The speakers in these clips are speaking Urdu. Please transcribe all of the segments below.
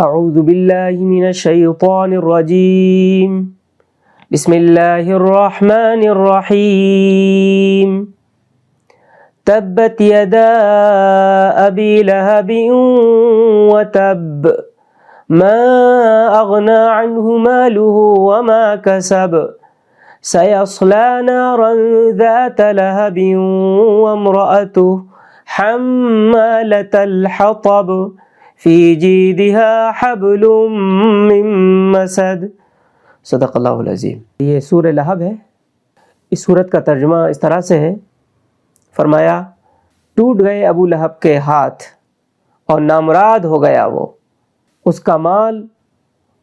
اعوذ باللہ من الشیطان الرجیم بسم اللہ الرحمن الرحیم تبت یدا ابی لہب وتب ما اغنى عنه ماله وما كسب سيصلى نارا ذات لهب وامرأته حمالة الحطب في جيدها حبل من مسد. صدق اللہ العظیم. یہ سورہ لہب ہے. اس سورت کا ترجمہ اس طرح سے ہے، فرمایا ٹوٹ گئے ابو لہب کے ہاتھ اور نامراد ہو گیا وہ، اس کا مال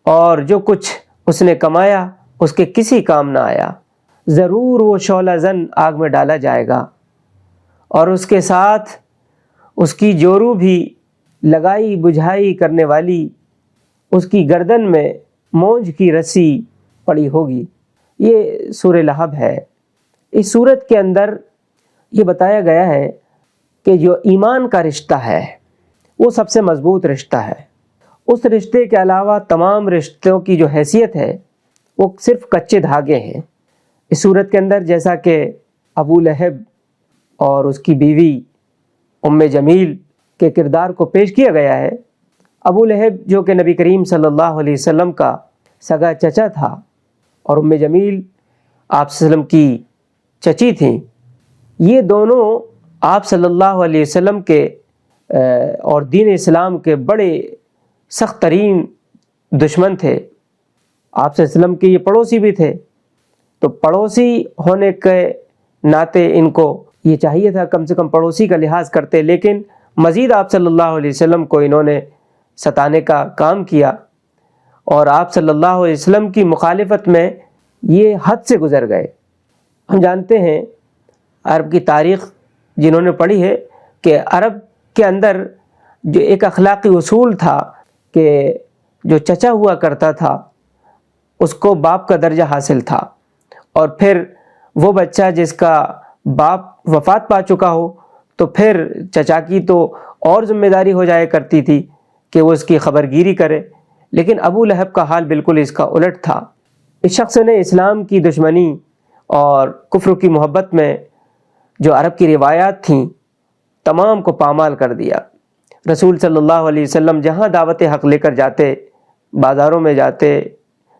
اور جو کچھ اس نے کمایا اس کے کسی کام نہ آیا. ضرور وہ شعلہ زن آگ میں ڈالا جائے گا اور اس کے ساتھ اس کی جورو بھی لگائی بجھائی کرنے والی، اس کی گردن میں مونج کی رسی پڑی ہوگی. یہ سورہ لہب ہے. اس سورت کے اندر یہ بتایا گیا ہے کہ جو ایمان کا رشتہ ہے وہ سب سے مضبوط رشتہ ہے. اس رشتے کے علاوہ تمام رشتوں کی جو حیثیت ہے وہ صرف کچے دھاگے ہیں. اس صورت کے اندر جیسا کہ ابو لہب اور اس کی بیوی ام جمیل کے کردار کو پیش کیا گیا ہے. ابو لہب جو کہ نبی کریم صلی اللہ علیہ وسلم کا سگا چچا تھا اور ام جمیل آپ صلی اللہ علیہ وسلم کی چچی تھیں، یہ دونوں آپ صلی اللہ علیہ وسلم کے اور دین اسلام کے بڑے سخت ترین دشمن تھے. آپ صلی اللہ علیہ وسلم کے یہ پڑوسی بھی تھے، تو پڑوسی ہونے کے ناطے ان کو یہ چاہیے تھا کم سے کم پڑوسی کا لحاظ کرتے، لیکن مزید آپ صلی اللہ علیہ وسلم کو انہوں نے ستانے کا کام کیا اور آپ صلی اللہ علیہ وسلم کی مخالفت میں یہ حد سے گزر گئے. ہم جانتے ہیں عرب کی تاریخ جنہوں نے پڑھی ہے کہ عرب کے اندر جو ایک اخلاقی اصول تھا کہ جو چچا ہوا کرتا تھا اس کو باپ کا درجہ حاصل تھا، اور پھر وہ بچہ جس کا باپ وفات پا چکا ہو تو پھر چچا کی تو اور ذمہ داری ہو جایا کرتی تھی کہ وہ اس کی خبرگیری کرے. لیکن ابو لہب کا حال بالکل اس کا الٹ تھا. اس شخص نے اسلام کی دشمنی اور کفر کی محبت میں جو عرب کی روایات تھیں تمام کو پامال کر دیا. رسول صلی اللہ علیہ وسلم جہاں دعوت حق لے کر جاتے، بازاروں میں جاتے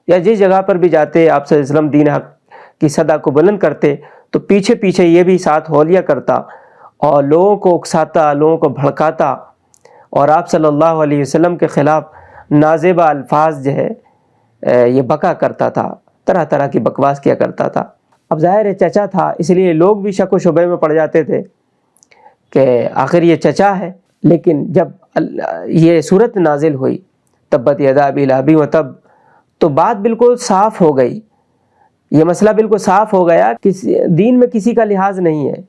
یا جس جگہ پر بھی جاتے، آپ صلی اللہ علیہ وسلم دین حق کی صدا کو بلند کرتے تو پیچھے پیچھے یہ بھی ساتھ ہولیا کرتا اور لوگوں کو اکساتا، لوگوں کو بھڑکاتا اور آپ صلی اللہ علیہ وسلم کے خلاف نازیبہ الفاظ جو ہے یہ بکا کرتا تھا، طرح طرح کی بکواس کیا کرتا تھا. اب ظاہر ہے چچا تھا، اس لیے لوگ بھی شک و شبہ میں پڑ جاتے تھے کہ آخر یہ چچا ہے. لیکن جب یہ صورت نازل ہوئی تبت یدا ابی لہب وتب تو بات بالکل صاف ہو گئی. یہ مسئلہ بالکل صاف ہو گیا کہ دین میں کسی کا لحاظ نہیں ہے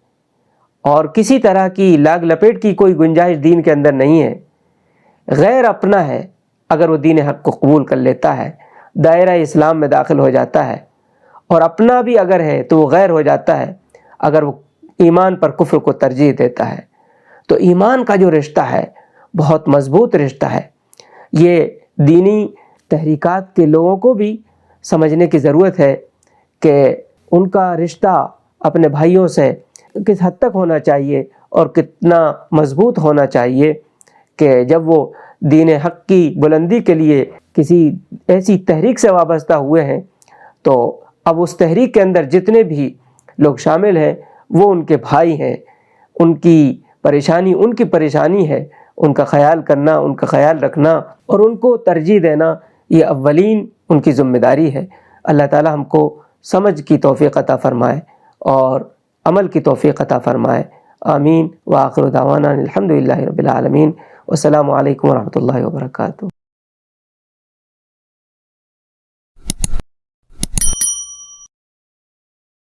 اور کسی طرح کی لاگ لپیٹ کی کوئی گنجائش دین کے اندر نہیں ہے. غیر اپنا ہے، اگر وہ دین حق کو قبول کر لیتا ہے دائرہ اسلام میں داخل ہو جاتا ہے، اور اپنا بھی اگر ہے تو وہ غیر ہو جاتا ہے اگر وہ ایمان پر کفر کو ترجیح دیتا ہے. تو ایمان کا جو رشتہ ہے بہت مضبوط رشتہ ہے. یہ دینی تحریکات کے لوگوں کو بھی سمجھنے کی ضرورت ہے کہ ان کا رشتہ اپنے بھائیوں سے کس حد تک ہونا چاہیے اور کتنا مضبوط ہونا چاہیے کہ جب وہ دین حق کی بلندی کے لیے کسی ایسی تحریک سے وابستہ ہوئے ہیں تو اب اس تحریک کے اندر جتنے بھی لوگ شامل ہیں وہ ان کے بھائی ہیں، ان کی پریشانی ان کی پریشانی ہے، ان کا خیال کرنا، ان کا خیال رکھنا اور ان کو ترجیح دینا یہ اولین ان کی ذمہ داری ہے. اللہ تعالی ہم کو سمجھ کی توفیق عطا فرمائے اور عمل کی توفیق عطا فرمائے. آمین. وآخر دعوانا الحمدللہ رب العالمین. والسلام علیکم ورحمۃ اللہ وبرکاتہ.